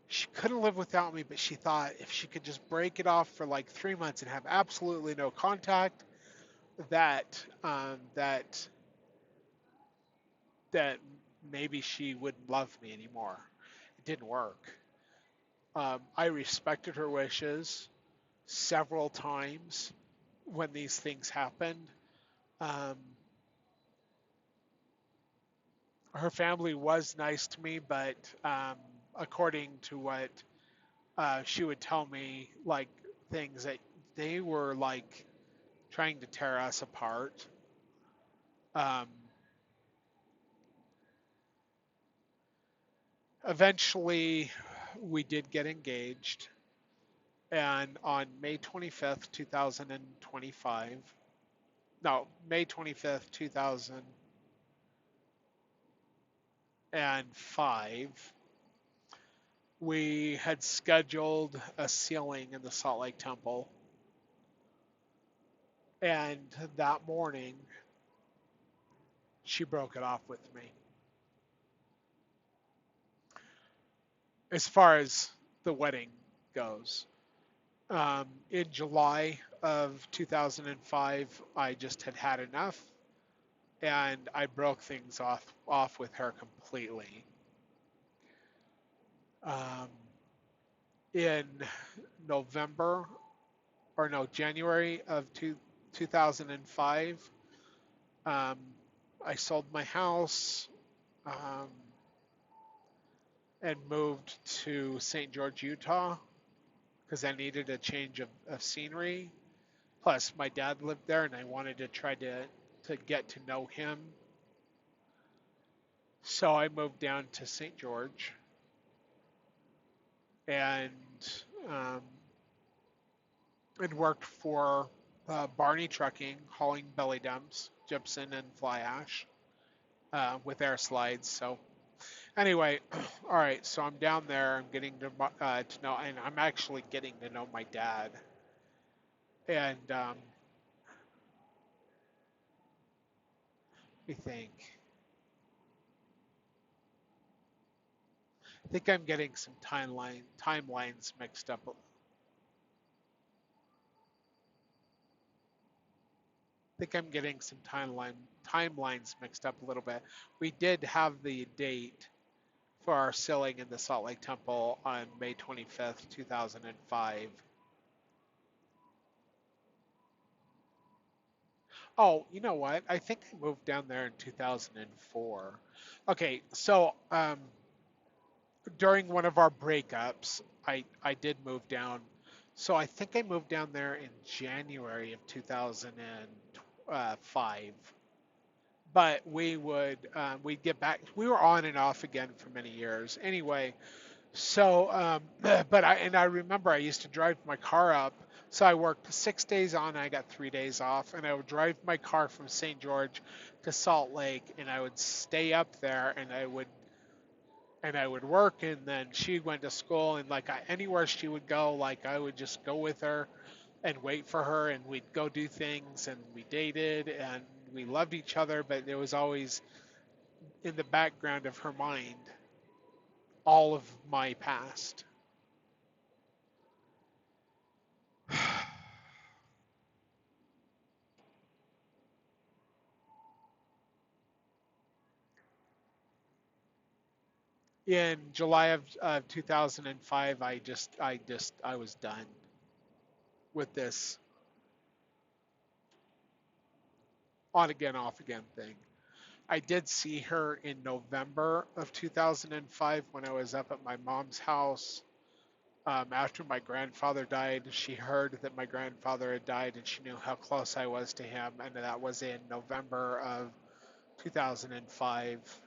she couldn't live without me, but she thought if she could just break it off for like 3 months and have absolutely no contact, that that maybe she wouldn't love me anymore. It didn't work. I respected her wishes several times when these things happened. Um, Her family was nice to me, but according to what she would tell me, like things that they were like trying to tear us apart. Um, Eventually, we did get engaged, and on May 25th, 2025, no, May 25th, 2005, we had scheduled a sealing in the Salt Lake Temple. And that morning, she broke it off with me. As far as the wedding goes, in July of 2005, I just had enough, and I broke things off with her completely. Um, in November, or no, January of 2005, um, I sold my house um, and moved to St. George, Utah, because I needed a change of scenery. Plus, my dad lived there, and I wanted to try to get to know him. So I moved down to St. George and um, and worked for Barney Trucking, hauling belly dumps, gypsum, and fly ash with air slides. So anyway, all right. So I'm down there. I'm getting to know, and I'm actually getting to know my dad. And let me think. I think I'm getting some timelines mixed up. I think I'm getting some timelines mixed up a little bit. We did have the date for our sealing in the Salt Lake Temple on May 25th, 2005. Oh, you know what? I think I moved down there in 2004. Okay, so during one of our breakups, I did move down. So I think I moved down there in January of 2005. But we'd get back. We were on and off again for many years. Anyway, so but I remember I used to drive my car up. So I worked 6 days on, I got 3 days off, and I would drive my car from St. George to Salt Lake, and I would stay up there, and I would work, and then she went to school, and like anywhere she would go, like I would just go with her and wait for her, and we'd go do things, and we dated, and we loved each other, but there was always in the background of her mind all of my past. In July of 2005, I was done with this on again, off again thing. I did see her in November of 2005 when I was up at my mom's house. After my grandfather died, she heard that my grandfather had died, and she knew how close I was to him, and that was in November of 2005.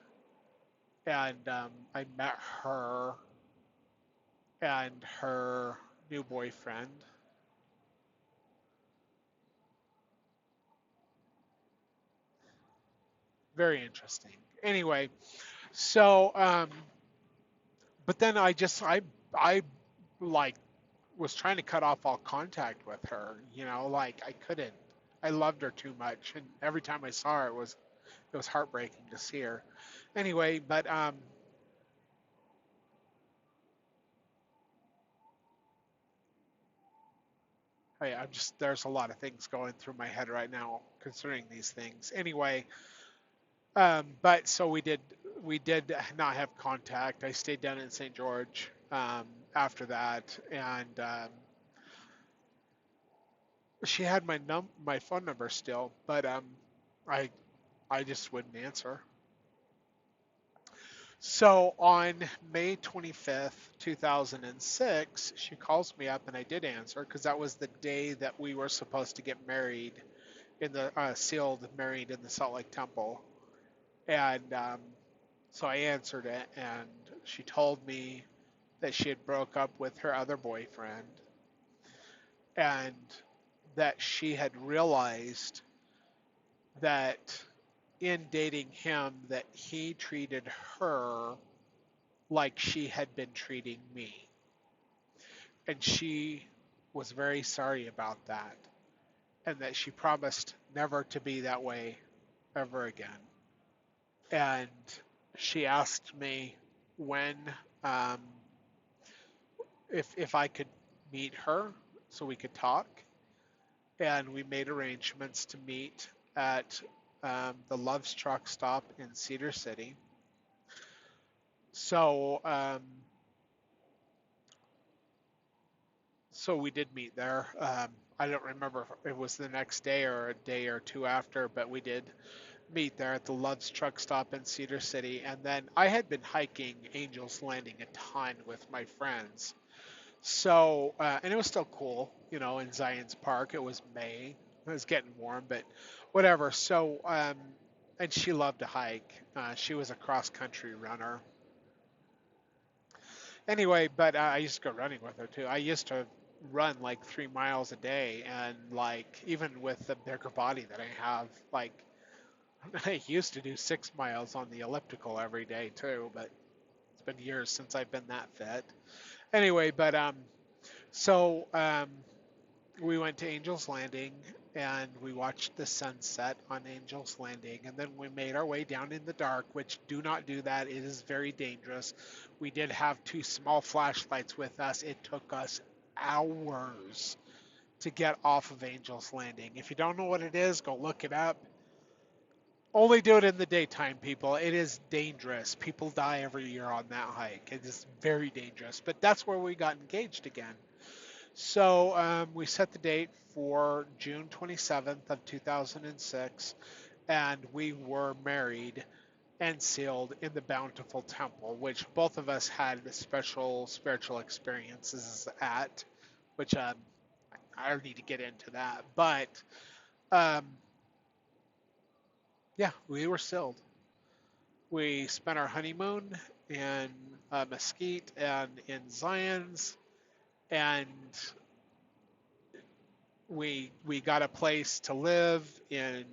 And I met her and her new boyfriend. Very interesting. Anyway, so but then I like was trying to cut off all contact with her. You know, like I couldn't. I loved her too much, and every time I saw her, it was heartbreaking to see her. Anyway, but I'm just there's a lot of things going through my head right now concerning these things. Anyway, but so we did not have contact. I stayed down in St. George after that, and she had my phone number still, but I I just wouldn't answer. So on May 25th, 2006, she calls me up and I did answer because that was the day that we were supposed to get married in the sealed married in the Salt Lake Temple. And so I answered it and she told me that she had broke up with her other boyfriend and that she had realized that in dating him that he treated her like she had been treating me. And she was very sorry about that and that she promised never to be that way ever again. And she asked me when um, if I could meet her so we could talk, and we made arrangements to meet at the Love's truck stop in Cedar City. So so we did meet there. I don't remember if it was the next day or a day or two after, but we did meet there at the Love's truck stop in Cedar City. And then I had been hiking Angel's Landing a ton with my friends. So, and it was still cool, in Zion's Park. It was May. It was getting warm, but whatever. So, and she loved to hike. She was a cross country runner. Anyway, but I used to go running with her too. I used to run like 3 miles a day, and like even with the bigger body that I have, like I used to do 6 miles on the elliptical every day too. But it's been years since I've been that fit. Anyway, but so we went to Angel's Landing and we watched the sunset on Angel's Landing, and then we made our way down in the dark, which do not do that. It is very dangerous. We did have two small flashlights with us. It took us hours to get off of Angel's Landing. If you don't know what it is, go look it up. Only do it in the daytime, people. It is dangerous. People die every year on that hike. It is very dangerous. But that's where we got engaged again. So we set the date for June 27th of 2006, and we were married and sealed in the Bountiful Temple, which both of us had special spiritual experiences at, which I don't need to get into that. But um, yeah, we were sealed. We spent our honeymoon in Mesquite and in Zion's, and we got a place to live in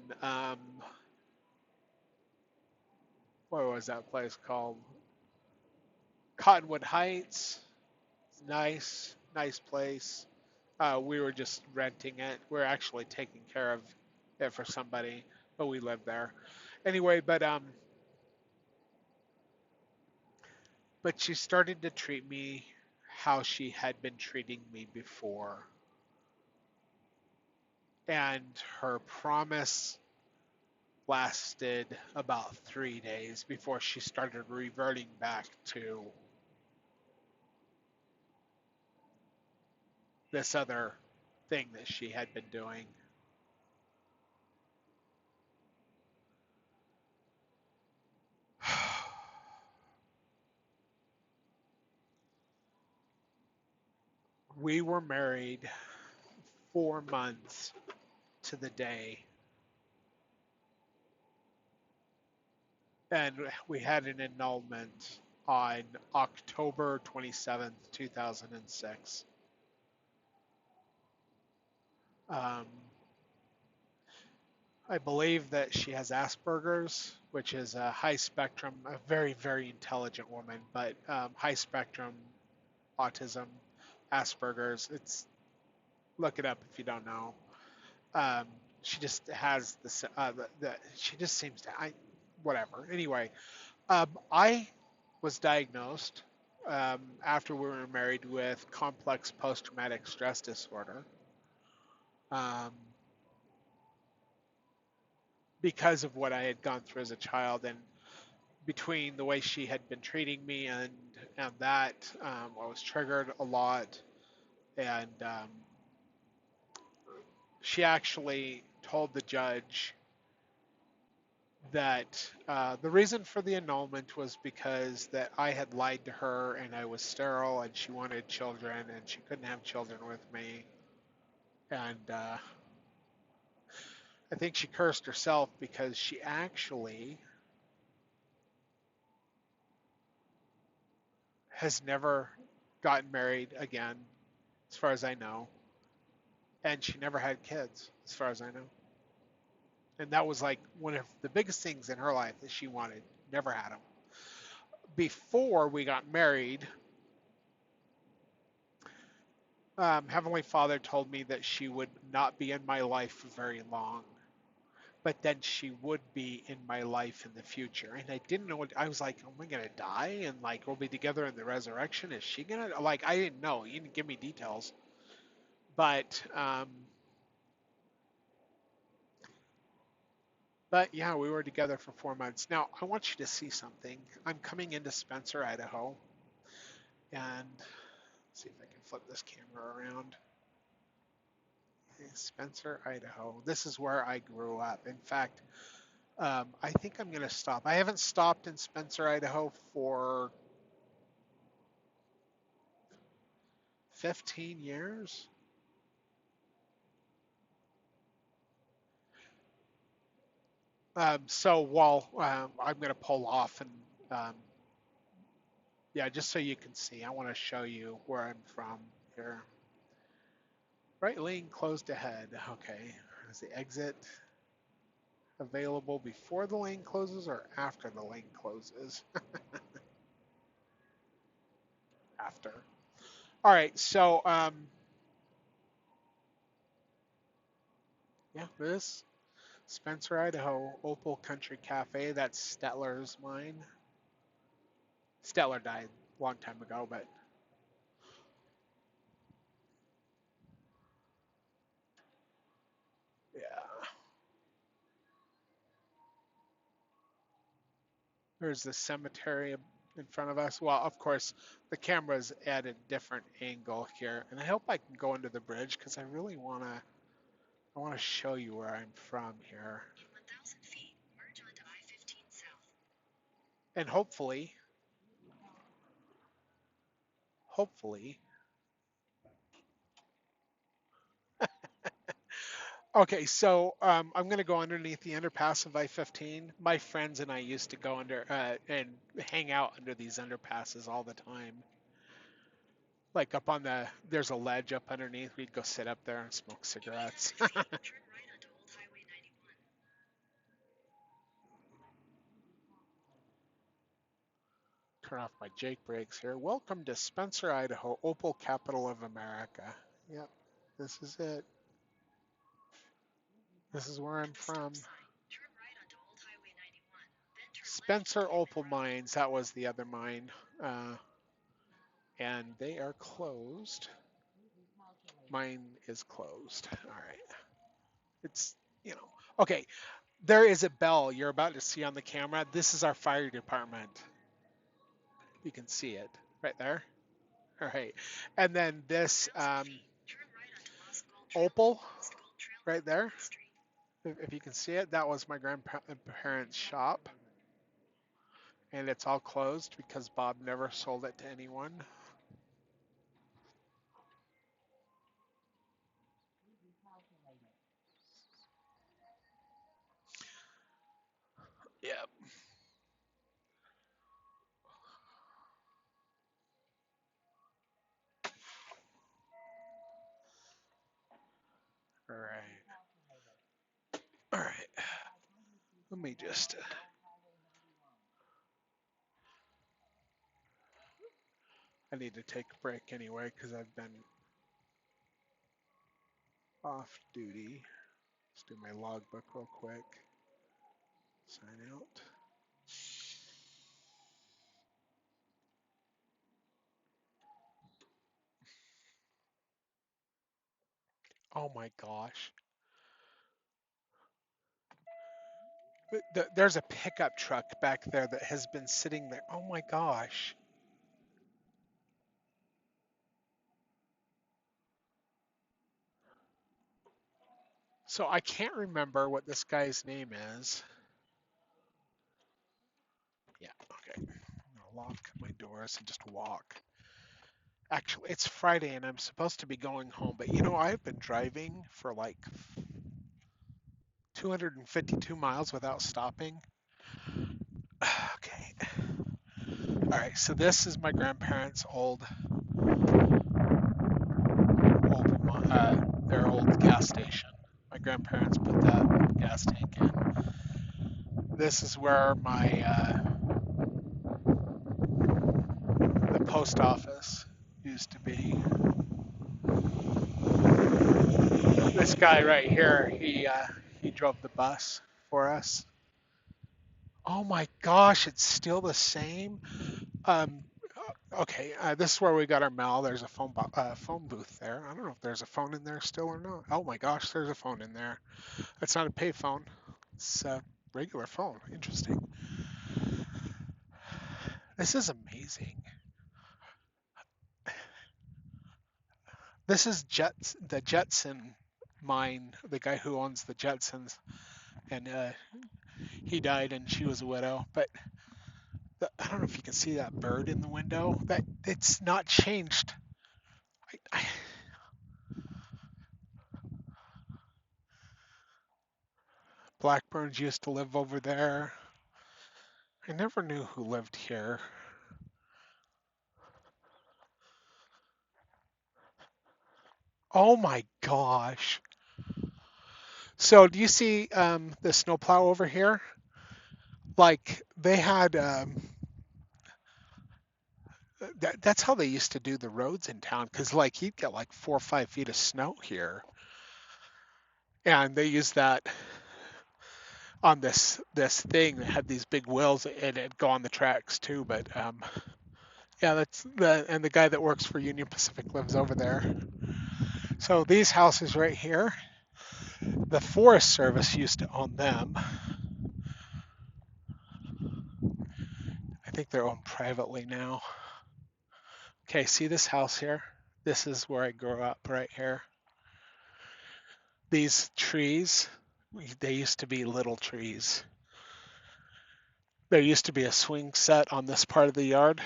what was that place called? Cottonwood Heights. Nice place. We were just renting it. We're actually taking care of it for somebody, but we lived there anyway. But she started to treat me how she had been treating me before, and her promise lasted about 3 days before she started reverting back to this other thing that she had been doing. We were married 4 months to the day, and we had an annulment on October 27th, 2006. Um, I believe that she has Asperger's, which is a high spectrum, a very, very intelligent woman, but high spectrum autism, Asperger's. Look it up if you don't know. Um, she just has this, she just seems to, whatever. Anyway, I was diagnosed after we were married with complex post traumatic stress disorder. um, because of what I had gone through as a child, and between the way she had been treating me and that, I was triggered a lot, and she actually told the judge that the reason for the annulment was because that I had lied to her and I was sterile and she wanted children and she couldn't have children with me. And I think she cursed herself because she actually has never gotten married again, as far as I know. And she never had kids, as far as I know. And that was like one of the biggest things in her life that she wanted. Never had them. Before we got married, Heavenly Father told me that she would not be in my life for very long, but then she would be in my life in the future. And I didn't know what I was like. Am I gonna die? And like we'll be together in the resurrection? Is she gonna like? I didn't know. You didn't give me details, but but yeah, we were together for 4 months. Now I want you to see something. I'm coming into Spencer, Idaho, and see if I can flip this camera around. Spencer, Idaho. This is where I grew up. In fact, I think I'm going to stop. I haven't stopped in Spencer, Idaho for 15 years. So while I'm going to pull off and yeah, just so you can see, I want to show you where I'm from here. Right lane closed ahead. Okay. Is the exit available before the lane closes or after the lane closes? After. All right. So yeah, this Spencer, Idaho, Opal Country Cafe. That's Stetler's mine. Stetler died a long time ago, but yeah. There's the cemetery in front of us. Well, of course, the camera's at a different angle here, and I hope I can go under the bridge because I really wanna. I want to show you where I'm from here. 1,000 feet, merge onto I-15 south. And hopefully, okay, so I'm going to go underneath the underpass of I-15. My friends and I used to go under and hang out under these underpasses all the time. Like up on there's a ledge up underneath. We'd go sit up there and smoke cigarettes. Turn off my Jake brakes here. Welcome to Spencer, Idaho, Opal capital of America. Yep, this is it. This is where I'm from. Spencer Opal Mines, that was the other mine. And they are closed. Mine is closed. All right. It's, okay. There is a bell you're about to see on the camera. This is our fire department. You can see it right there. All right. And then this Opal right there. If you can see it, that was my grandparents' shop. And it's all closed because Bob never sold it to anyone. Yep. All right. All right. Let me just. I need to take a break anyway because I've been off duty. Let's do my logbook real quick. Sign out. Oh my gosh. There's a pickup truck back there that has been sitting there. Oh my gosh. So I can't remember what this guy's name is. Yeah, okay. I'm gonna lock my doors and just walk. Actually, it's Friday and I'm supposed to be going home, but I've been driving for like 252 miles without stopping. Okay. All right, so this is my grandparents' their old gas station. My grandparents put that gas tank in. This is where the post office used to be. This guy right here, he drove the bus for us. Oh my gosh, it's still the same. Um, okay, this is where we got our mail. There's a phone booth there. I don't know if there's a phone in there still or not. Oh my gosh, there's a phone in there. It's not a pay phone. It's a regular phone. Interesting. This is amazing. This is the Jetson mine. The guy who owns the Jetsons, and he died, and she was a widow. But I don't know if you can see that bird in the window. That it's not changed. I, Blackburns used to live over there. I never knew who lived here. Oh my gosh. So do you see the snowplow over here? Like they had that's how they used to do the roads in town because like you'd get like 4 or 5 feet of snow here, and they used that on this thing that had these big wheels and it'd go on the tracks too. But yeah, the guy that works for Union Pacific lives over there. So these houses right here, the Forest Service used to own them. I think they're owned privately now. Okay, see this house here? This is where I grew up right here. These trees, they used to be little trees. There used to be a swing set on this part of the yard,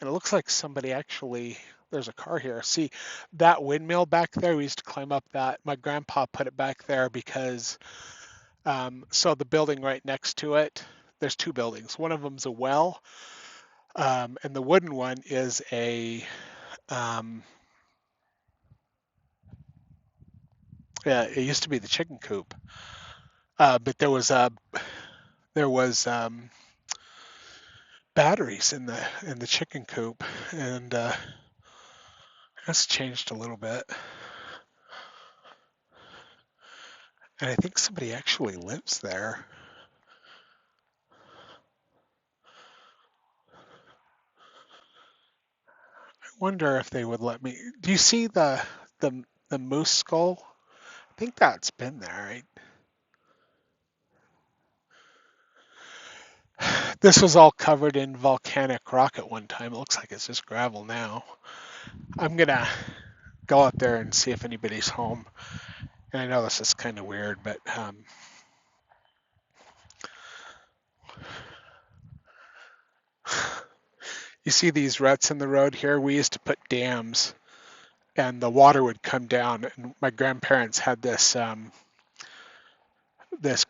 and it looks like somebody actually, there's a car here. See, that windmill back there, we used to climb up that. My grandpa put it back there because, so the building right next to it, there's two buildings. One of them's a well, and the wooden one is um, yeah, it used to be the chicken coop. But there was batteries in the chicken coop, and that's changed a little bit. And I think somebody actually lives there. I wonder if they would let me. Do you see the moose skull? I think that's been there. Right? This was all covered in volcanic rock at one time. It looks like it's just gravel now. I'm gonna go out there and see if anybody's home. And I know this is kind of weird, but you see these ruts in the road here? We used to put dams, and the water would come down. And my grandparents had this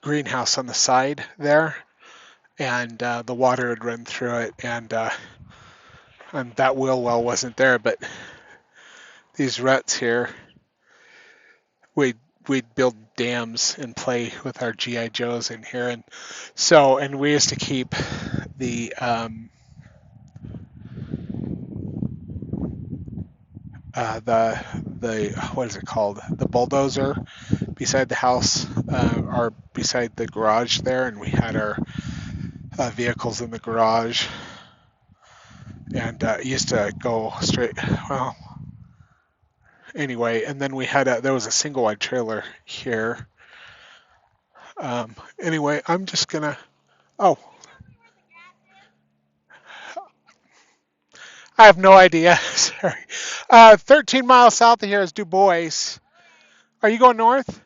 greenhouse on the side there, and the water would run through it, and that wheel well wasn't there, but these ruts here, we'd we'd build dams and play with our GI Joes in here, and we used to keep the the what is it called, the bulldozer beside the house, or beside the garage there, and we had our vehicles in the garage, and it used to go straight. Well, Anyway, and then there was a single wide trailer here. Anyway, I'm just gonna. Oh, I have no idea. Sorry. 13 miles south of here is Du Bois. Are you going north?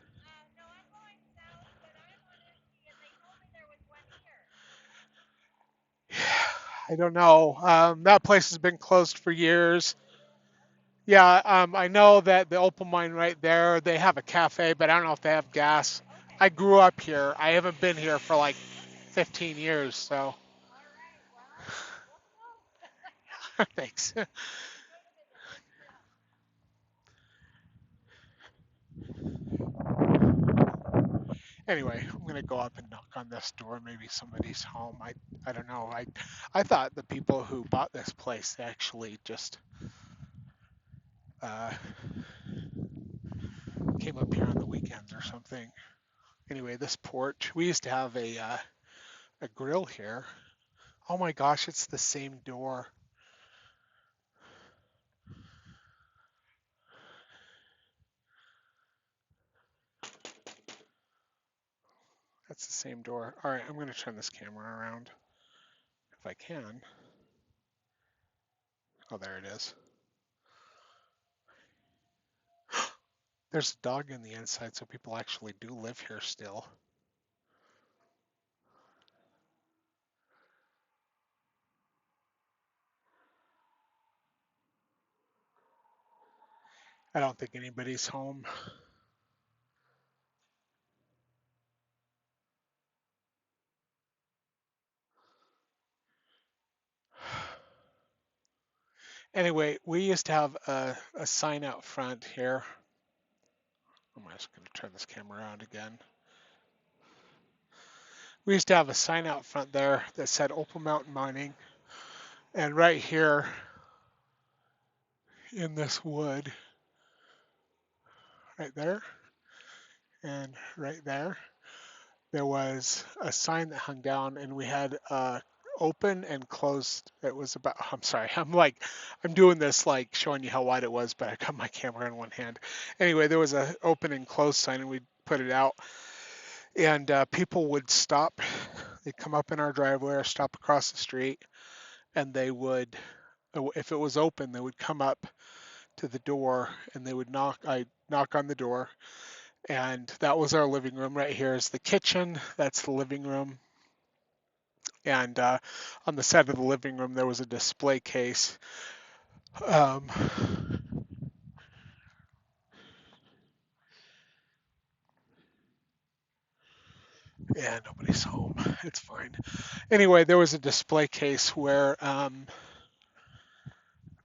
I don't know. That place has been closed for years. Yeah, I know that the Opal Mine right there, they have a cafe, but I don't know if they have gas. I grew up here. I haven't been here for like 15 years, so thanks. Anyway, I'm gonna go up and knock on this door. Maybe somebody's home. I don't know. I thought the people who bought this place actually just uh, came up here on the weekends or something. Anyway, this porch. We used to have a grill here. Oh my gosh, it's the same door. That's the same door. All right, I'm gonna turn this camera around if I can. Oh, there it is. There's a dog in the inside, so people actually do live here still. I don't think anybody's home. Anyway, we used to have a sign out front here. I'm just going to turn this camera around again. We used to have a sign out front there that said Opal Mountain Mining. And right here in this wood, right there, and right there was a sign that hung down, and we had open and closed. It was about, I'm sorry, I'm doing this like showing you how wide it was, but I got my camera in one hand. Anyway, there was a open and closed sign, and we put it out, and people would stop. They'd come up in our driveway or stop across the street, and they would, if it was open, they would come up to the door and they would knock. I knock on the door, and that was our living room. Right here is the kitchen. That's the living room. And on the side of the living room, there was a display case. Um, yeah, nobody's home. It's fine. Anyway, there was a display case where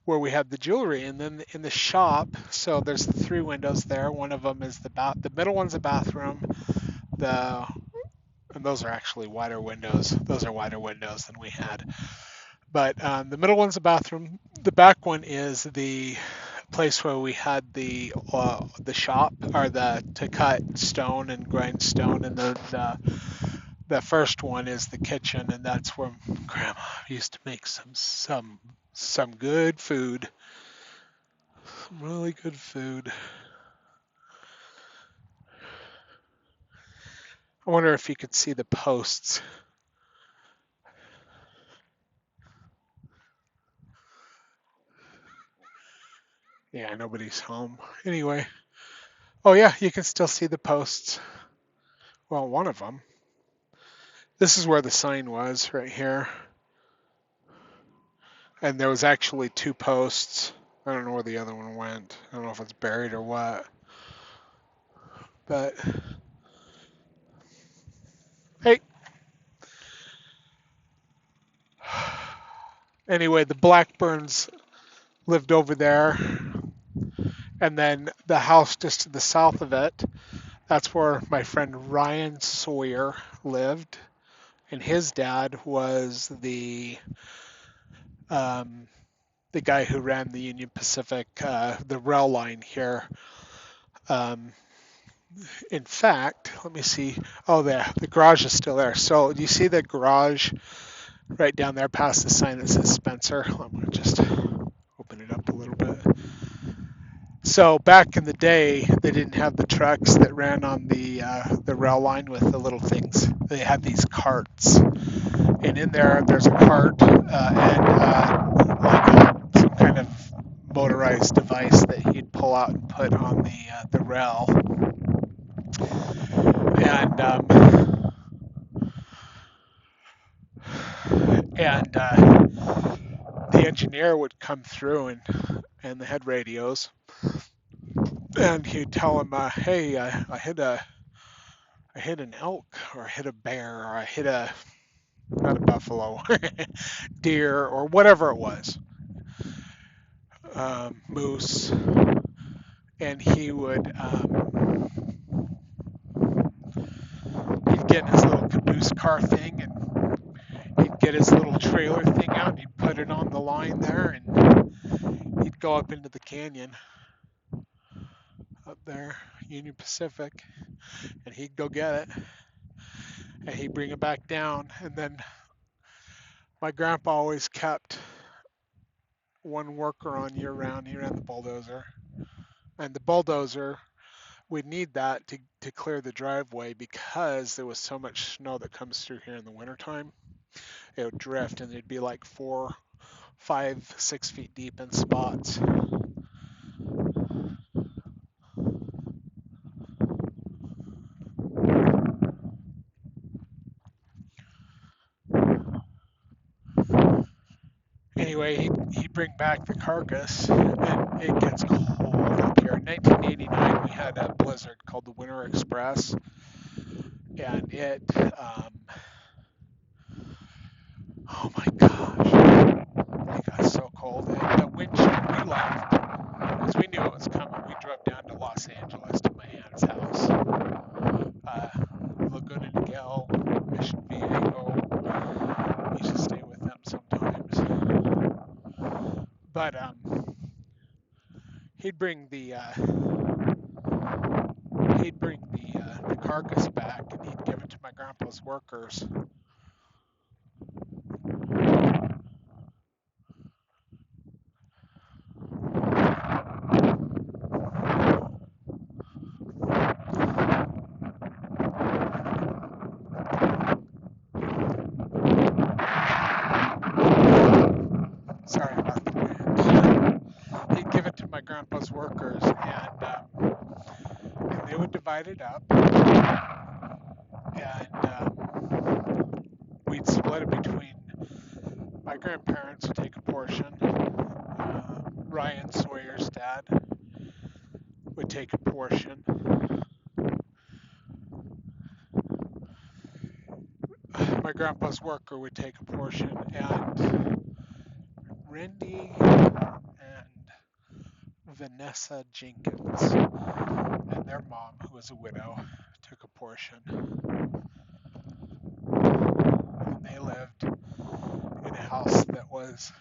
we had the jewelry, and then in the shop. So there's the three windows there. One of them is the bath. The middle one's a bathroom. The and those are actually wider windows. Those are wider windows than we had. But the middle one's a bathroom. The back one is the place where we had the shop, or the to cut stone and grind stone, and the first one is the kitchen, and that's where Grandma used to make some good food, some really good food. I wonder if you could see the posts. Yeah, nobody's home. Anyway, oh yeah, you can still see the posts. Well, one of them. This is where the sign was, right here. And there was actually two posts. I don't know where the other one went. I don't know if it's buried or what. But hey, anyway, the Blackburns lived over there, and then the house just to the south of it, that's where my friend Ryan Sawyer lived, and his dad was um, the guy who ran the Union Pacific, the rail line here. Um, in fact, let me see. Oh, the garage is still there. So do you see the garage right down there past the sign that says Spencer? I'm going to just open it up a little bit. So back in the day, they didn't have the trucks that ran on the rail line with the little things. They had these carts, and in there's a cart like some kind of motorized device that he'd pull out and put on the rail, and the engineer would come through and they had radios, and he'd tell him, "Hey, I hit an elk, or I hit a bear, or I hit a not a buffalo, deer, or whatever it was, moose," and he'd get his little caboose car thing, and he'd get his little trailer thing out, and he'd put it on the line there, and he'd go up into the canyon up there, Union Pacific, and he'd go get it, and he'd bring it back down, and then my grandpa always kept one worker on year round. He ran the bulldozer, and the bulldozer, we'd need that to clear the driveway because there was so much snow that comes through here in the wintertime. It would drift, and it'd be like 4, 5, 6 feet deep in spots. Anyway, he'd bring back the carcass, and it gets cold up here. In 1989, we had a blizzard called the Winter Express, and oh my gosh, it got so cold. And the wind chill, we left because we knew it was coming. We drove down to Los Angeles to my aunt's house, Laguna Niguel, Mission Viejo. We used to stay with them sometimes. But he'd bring the carcass back, and he'd give it to my grandpa's workers. Sorry about the wind. He'd give it to my grandpa's workers, and they would divide it up, and we'd split it between my grandparents would take a portion. Ryan Sawyer's dad would take a portion. My grandpa's worker would take a portion, and Randy and Vanessa Jenkins and their mom, who was a widow, took a portion. And they lived in a house that was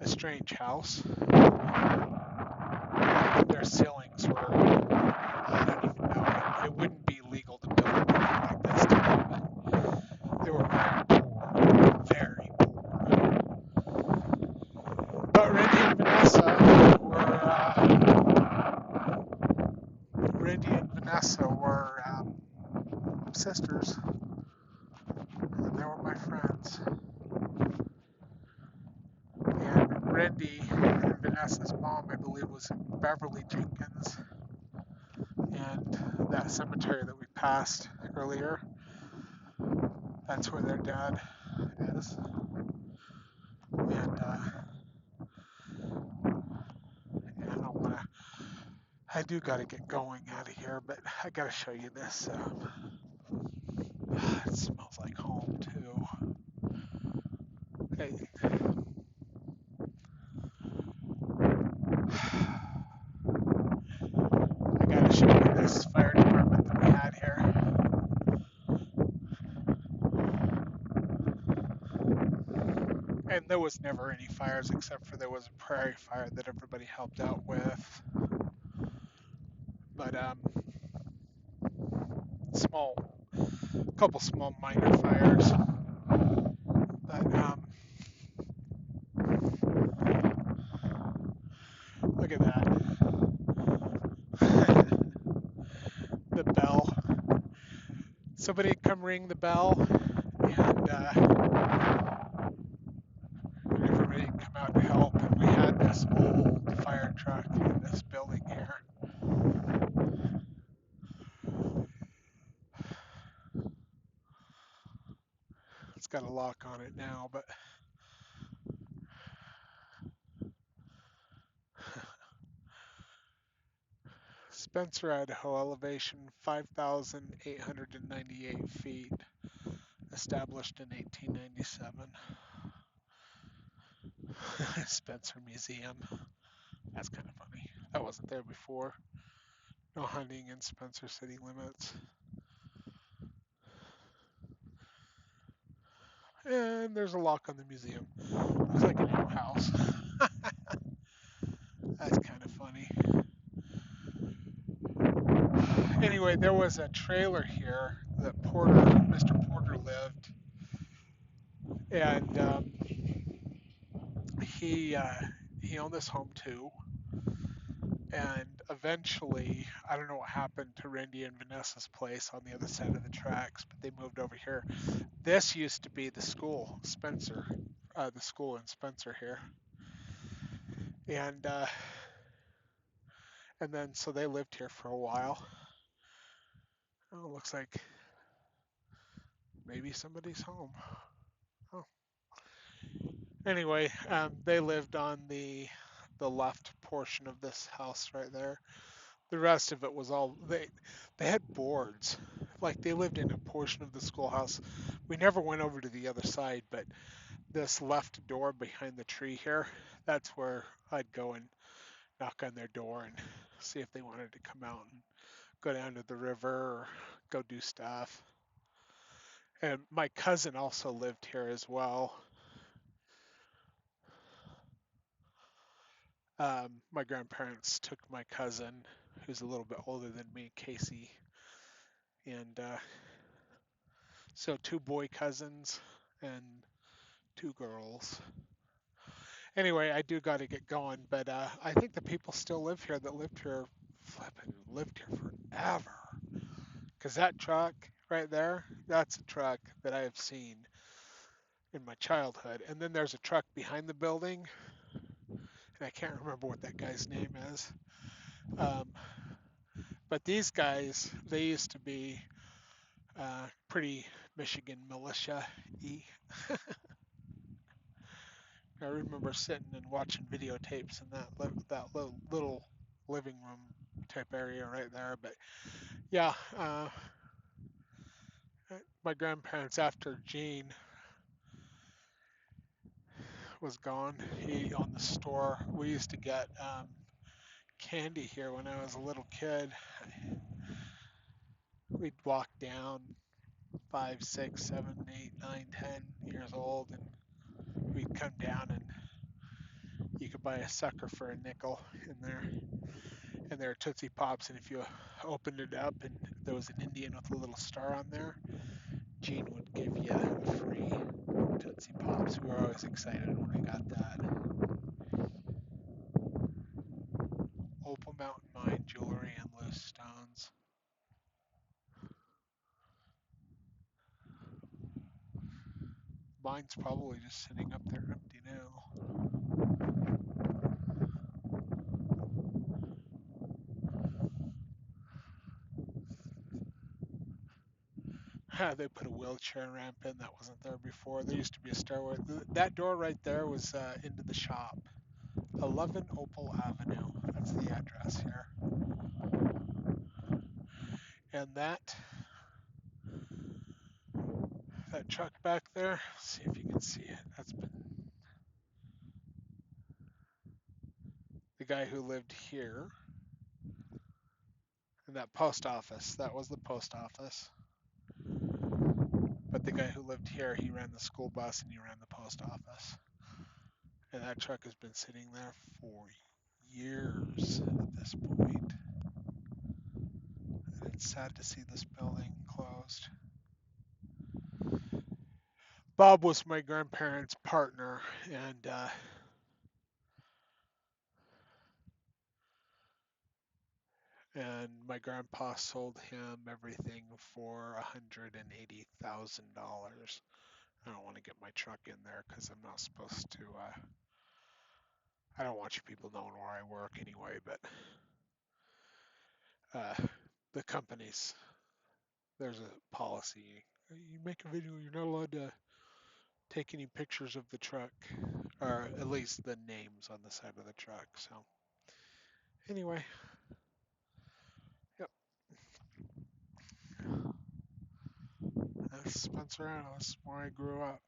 a strange house. Their ceilings were, I don't even know, it wouldn't be legal to build anything like this today, but they were very poor. But Randy and Vanessa were sisters, and they were my friends. And Randy and Vanessa's mom, I believe, was Beverly Jenkins, and that cemetery that we passed earlier, that's where their dad is. And I do gotta get going out of here, but I gotta show you this. It smells like home too. Hey, I gotta show you this fire department that we had here. And there was never any fires except for there was a prairie fire that everybody helped out with. But a couple small minor fires. But look at that. somebody come ring the bell, and everybody come out to help. And we had this old fire truck in this building here. It's got a lock on it now, but Spencer, Idaho, elevation 5,898 feet, established in 1897. Spencer Museum. That's kind of funny. That wasn't there before. No hunting in Spencer city limits. And there's a lock on the museum. Looks like a new house. That's kind of funny. Anyway, there was a trailer here that Mr. Porter lived, and he owned this home too. And eventually, I don't know what happened to Randy and Vanessa's place on the other side of the tracks, but they moved over here. This used to be the school, Spencer, the school in Spencer here, and then so they lived here for a while. Oh, looks like maybe somebody's home. Oh, anyway, they lived on the left portion of this house right there. The rest of it was all they had boards. Like they lived in a portion of the schoolhouse. We never went over to the other side, but this left door behind the tree here, that's where I'd go and knock on their door and see if they wanted to come out and go down to the river or go do stuff. And my cousin also lived here as well. My grandparents took my cousin, who's a little bit older than me, Casey, and so two boy cousins and two girls. Anyway, I do got to get going, but I think the people still live here that lived here, flipping lived here forever. Because that truck right there, that's a truck that I have seen in my childhood. And then there's a truck behind the building, and I can't remember what that guy's name is. Um, but these guys, they used to be pretty Michigan militia-y. I remember sitting and watching videotapes in that little living room type area right there. But yeah, my grandparents, after Gene was gone, he owned the store. We used to get candy here when I was a little kid. We'd walk down 5, 6, 7, 8, 9, 10 years old, and we'd come down and you could buy a sucker for a nickel in there. And there are Tootsie Pops, and if you opened it up and there was an Indian with a little star on there, Gene would give you free Tootsie Pops. We were always excited when we got that. Opal Mountain Mine jewelry and loose stones. Mine's probably just sitting up there empty now. They put a wheelchair ramp in that wasn't there before. There used to be a stairway. That door right there was into the shop. 11 Opal Avenue. That's the address here. And that truck back there, see if you can see it. That's been the guy who lived here. And that post office, that was the post office. But the guy who lived here, he ran the school bus and he ran the post office. And that truck has been sitting there for years at this point. And it's sad to see this building closed. Bob was my grandparents' partner, and and my grandpa sold him everything for $180,000. I don't want to get my truck in there because I'm not supposed to. I don't want you people knowing where I work anyway. But uh, the companies, there's a policy. You make a video, you're not allowed to take any pictures of the truck, or at least the names on the side of the truck. So anyway, yep, that's Spencer, Idaho. That's where I grew up.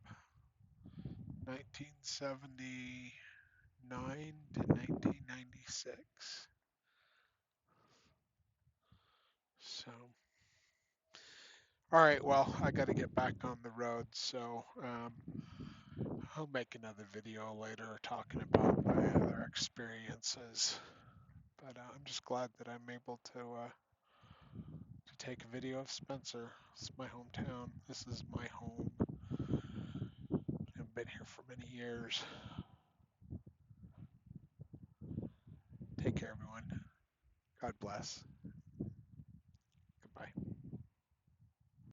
1979 to 1996. So, all right, well, I got to get back on the road, so I'll make another video later talking about my other experiences. But I'm just glad that I'm able to take a video of Spencer. It's my hometown. This is my home. I've been here for many years. Take care, everyone. God bless.